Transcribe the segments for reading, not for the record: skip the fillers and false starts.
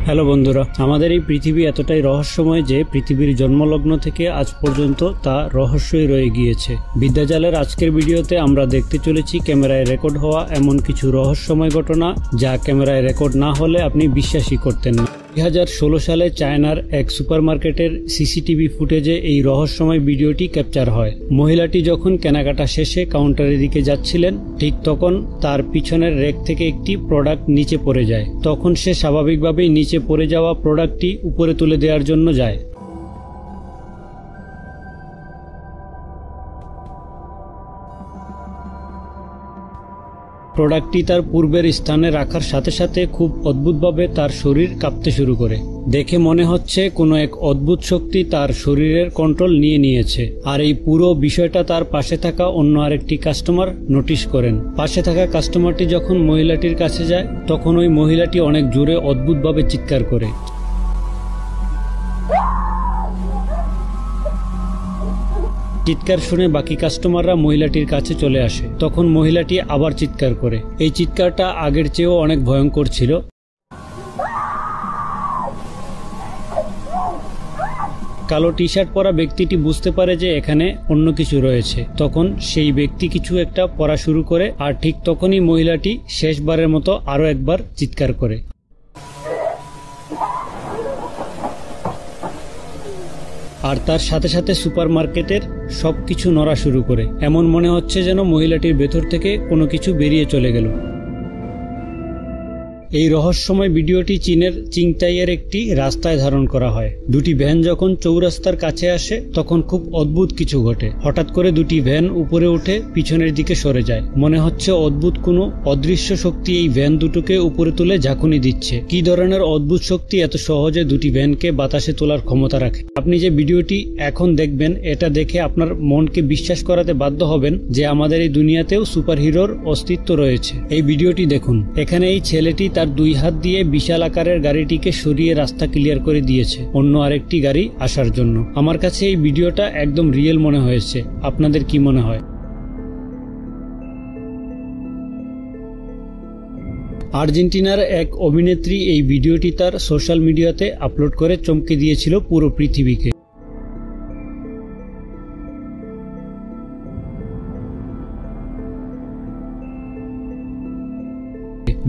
Hello বন্ধুরা, আমাদের এই পৃথিবী এতটাই রহস্যময় যে পৃথিবীর জন্মলগ্ন থেকে আজ পর্যন্ত তা রহস্যই রয়ে গিয়েছে। বিদ্যাজালের আজকের ভিডিওতে আমরা দেখতে চলেছি ক্যামেরায় রেকর্ড হওয়া এমন কিছু রহস্যময় ঘটনা যা ক্যামেরায় রেকর্ড না হলে আপনি বিশ্বাসই করতেন না। 2016 সালে চায়নার এক সুপারমার্কেটের সিসিটিভি ফুটেজে এই রহস্যময় ভিডিওটি ক্যাপচার হয়। মহিলাটি যখন কেনাকাটা শেষে কাউন্টারের দিকে যাচ্ছিলেন, ঠিক তখন তার পিছনের রেক থেকে একটি প্রোডাক্ট নিচে পড়ে যায়। তখন সে স্বাভাবিকভাবেই নিচে পড়ে যাওয়া প্রোডাক্টটি উপরে তুলে দেওয়ার জন্য যায়। প্রোডাক্টটি তার পূর্বের স্থানে রাখার সাথে সাথে খুব অদ্ভুতভাবে তার শরীর কাঁপতে শুরু করে। দেখে মনে হচ্ছে কোনো এক অদ্ভুত শক্তি তার শরীরের কন্ট্রোল নিয়ে নিয়েছে। আর এই পুরো বিষয়টা তার পাশে থাকা অন্য আরেকটি কাস্টমার নোটিশ করেন। পাশে থাকা কাস্টমারটি যখন মহিলাটির কাছে যায়, তখন ওই মহিলাটি অনেক জোরে অদ্ভুতভাবে চিৎকার করে। চিৎকার শুনে বাকি কাস্টমাররা মহিলাটির কাছে চলে আসে। তখন মহিলাটি আবার চিৎকার করে। এই চিৎকারটা আগের চেয়েও অনেক ভয়ঙ্কর ছিল। কালো টি শার্ট পরা ব্যক্তিটি বুঝতে পারে যে এখানে অন্য কিছু রয়েছে। তখন সেই ব্যক্তি কিছু একটা পড়া শুরু করে, আর ঠিক তখনই মহিলাটি শেষবারের মতো আরো একবার চিৎকার করে। আর তার সাথে সাথে সুপারমার্কেটের সবকিছু নড়া শুরু করে। এমন মনে হচ্ছে যেন মহিলাটির ভেতর থেকে কোনো কিছু বেরিয়ে চলে গেল। এই রহস্যময় ভিডিওটি চীনের চিংতাইয়ের একটি রাস্তায় ধারণ করা হয়। দুটি ভ্যান যখন চৌরাস্তার কাছে আসে, তখন খুব অদ্ভুত কিছু ঘটে। হঠাৎ করে দুটি ভ্যান উপরে উঠে পিছনের দিকে সরে যায়। মনে হচ্ছে অদ্ভুত কোনো অদৃশ্য শক্তি এই ভ্যান দুটোকে উপরে তুলে ঝাঁকুনি দিচ্ছে। কি ধরনের অদ্ভুত শক্তি এত সহজে দুটি ভ্যানকে বাতাসে তোলার ক্ষমতা রাখে? আপনি যে ভিডিওটি এখন দেখবেন, এটা দেখে আপনার মনকে বিশ্বাস করাতে বাধ্য হবেন যে আমাদের এই দুনিয়াতেও সুপারহিরোর অস্তিত্ব রয়েছে। এই ভিডিওটি দেখুন। এখানে এই ছেলেটি তার দুই হাত দিয়ে বিশাল আকারের গাড়িটিকে সরিয়ে রাস্তা ক্লিয়ার করে দিয়েছে অন্য আরেকটি গাড়ি আসার জন্য। আমার কাছে এই ভিডিওটা একদম রিয়েল মনে হয়েছে। আপনাদের কি মনে হয়? আর্জেন্টিনার এক অভিনেত্রী এই ভিডিওটি তার সোশ্যাল মিডিয়াতে আপলোড করে চমকে দিয়েছিল পুরো পৃথিবীকে।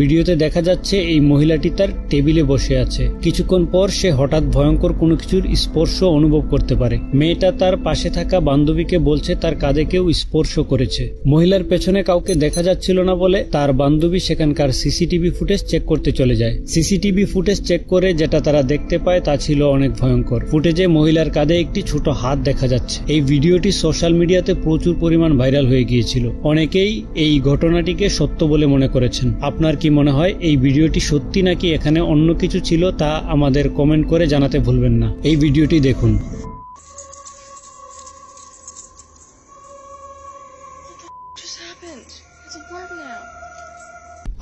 ভিডিওতে দেখা যাচ্ছে এই মহিলাটি তার টেবিলে বসে আছে। কিছুক্ষণ পর সে হঠাৎ ভয়ঙ্কর কোনো কিছুর স্পর্শ অনুভব করতে পারে। মেয়েটা তার পাশে থাকা বান্ধবীকে বলছে তার কাঁধে কেউ স্পর্শ করেছে। মহিলার পেছনে কাউকে দেখা যাচ্ছিল না বলে তার বান্ধবী সেখানকার সিসিটিভি ফুটেজ চেক করতে চলে যায়। সিসিটিভি ফুটেজ চেক করে যেটা তারা দেখতে পায় তা ছিল অনেক ভয়ঙ্কর। ফুটেজে মহিলার কাঁধে একটি ছোট হাত দেখা যাচ্ছে। এই ভিডিওটি সোশ্যাল মিডিয়াতে প্রচুর পরিমাণ ভাইরাল হয়ে গিয়েছিল। অনেকেই এই ঘটনাটিকে সত্য বলে মনে করেছেন। আপনার কি মনে হয় এই ভিডিওটি সত্যি নাকি এখানে অন্য কিছু ছিল? তা আমাদের কমেন্ট করে জানাতে ভুলবেন না। এই ভিডিওটি দেখুন।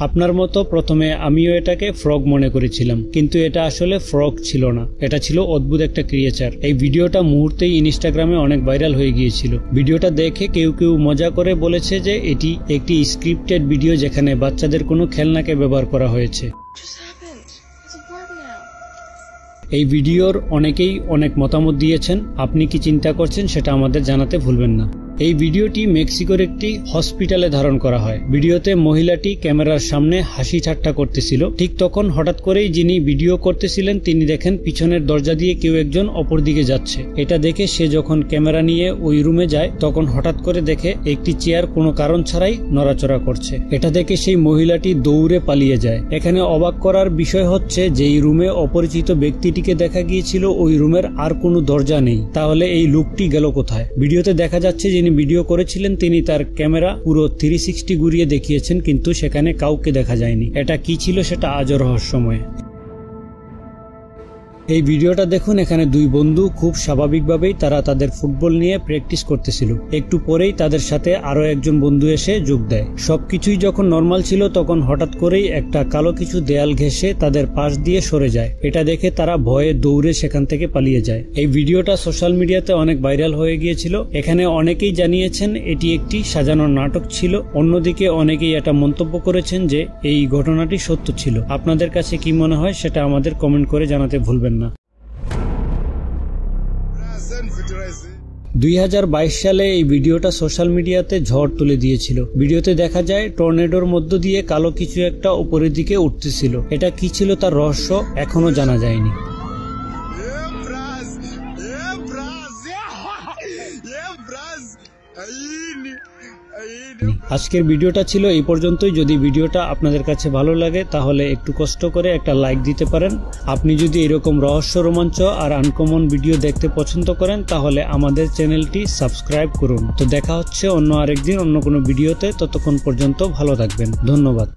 আপনার মতো প্রথমে আমিও এটাকে ফ্রগ মনে করেছিলাম, কিন্তু এটা আসলে ফ্রগ ছিল না। এটা ছিল অদ্ভুত একটা ক্রিয়েচার। এই ভিডিওটা মুহূর্তেই ইনস্টাগ্রামে অনেক ভাইরাল হয়ে গিয়েছিল। ভিডিওটা দেখে কেউ কেউ মজা করে বলেছে যে এটি একটি স্ক্রিপ্টেড ভিডিও যেখানে বাচ্চাদের কোনো খেলনাকে ব্যবহার করা হয়েছে। এই ভিডিওর অনেকেই অনেক মতামত দিয়েছেন। আপনি কি চিন্তা করছেন সেটা আমাদের জানাতে ভুলবেন না। এই ভিডিওটি মেক্সিকোর একটি হসপিটালে ধারণ করা হয়। ভিডিওতে মহিলাটি ক্যামেরার সামনে হাসি ঠাট্টা করতেছিল। ঠিক তখন হঠাৎ করেই যিনি ভিডিও করতেছিলেন তিনি দেখেন পিছনের দরজা দিয়ে কেউ একজন অপর দিকে যাচ্ছে। এটা দেখে সে যখন ক্যামেরা নিয়ে ওই রুমে যায়, তখন হঠাৎ করে দেখে একটি চেয়ার কোনো কারণ ছাড়াই নড়াচড়া করছে। এটা দেখে সেই মহিলাটি দৌড়ে পালিয়ে যায়। এখানে অবাক করার বিষয় হচ্ছে যে এই রুমে অপরিচিত ব্যক্তিটিকে দেখা গিয়েছিল, ওই রুমের আর কোনো দরজা নেই। তাহলে এই লোকটি গেল কোথায়? ভিডিওতে দেখা যাচ্ছে যিনি ভিডিও করেছিলেন তিনি তার ক্যামেরা পুরো 360 ঘুরিয়ে দেখিয়েছেন, কিন্তু সেখানে কাউকে দেখা যায়নি। এটা কি ছিল সেটা আজও রহস্যময়। এই ভিডিওটা দেখুন, এখানে দুই বন্ধু খুব স্বাভাবিকভাবেই তারা তাদের ফুটবল নিয়ে প্র্যাকটিস করতেছিল। একটু পরেই তাদের সাথে আরো একজন বন্ধু এসে যোগ দেয়। সবকিছুই যখন নর্মাল ছিল তখন হঠাৎ করেই একটা কালো কিছু দেয়াল ঘেঁষে তাদের পাশ দিয়ে সরে যায়। এটা দেখে তারা ভয়ে দৌড়ে সেখান থেকে পালিয়ে যায়। এই ভিডিওটা সোশ্যাল মিডিয়াতে অনেক ভাইরাল হয়ে গিয়েছিল। এখানে অনেকেই জানিয়েছেন এটি একটি সাজানো নাটক ছিল, অন্যদিকে অনেকেই এটা মন্তব্য করেছেন যে এই ঘটনাটি সত্য ছিল। আপনাদের কাছে কি মনে হয় সেটা আমাদের কমেন্ট করে জানাতে ভুলবেন না। 2022 সালে এই ভিডিওটা সোশ্যাল মিডিয়াতে ঝড় তুলে দিয়েছিল। ভিডিওতে দেখা যায় টর্নেডোর মধ্য দিয়ে কালো কিছু একটা উপরের দিকে উঠতেছিল। এটা কি ছিল তার রহস্য এখনো জানা যায়নি। আজকের ভিডিওটা ছিল এই পর্যন্তই। যদি ভিডিওটা আপনাদের কাছে ভালো লাগে তাহলে একটু কষ্ট করে একটা লাইক দিতে পারেন। আপনি যদি এরকম রহস্য, রোমাঞ্চ আর আনকমন ভিডিও দেখতে পছন্দ করেন তাহলে আমাদের চ্যানেলটি সাবস্ক্রাইব করুন। তো দেখা হচ্ছে অন্য আরেকদিন অন্য কোনো ভিডিওতে। ততক্ষণ পর্যন্ত ভালো থাকবেন। ধন্যবাদ।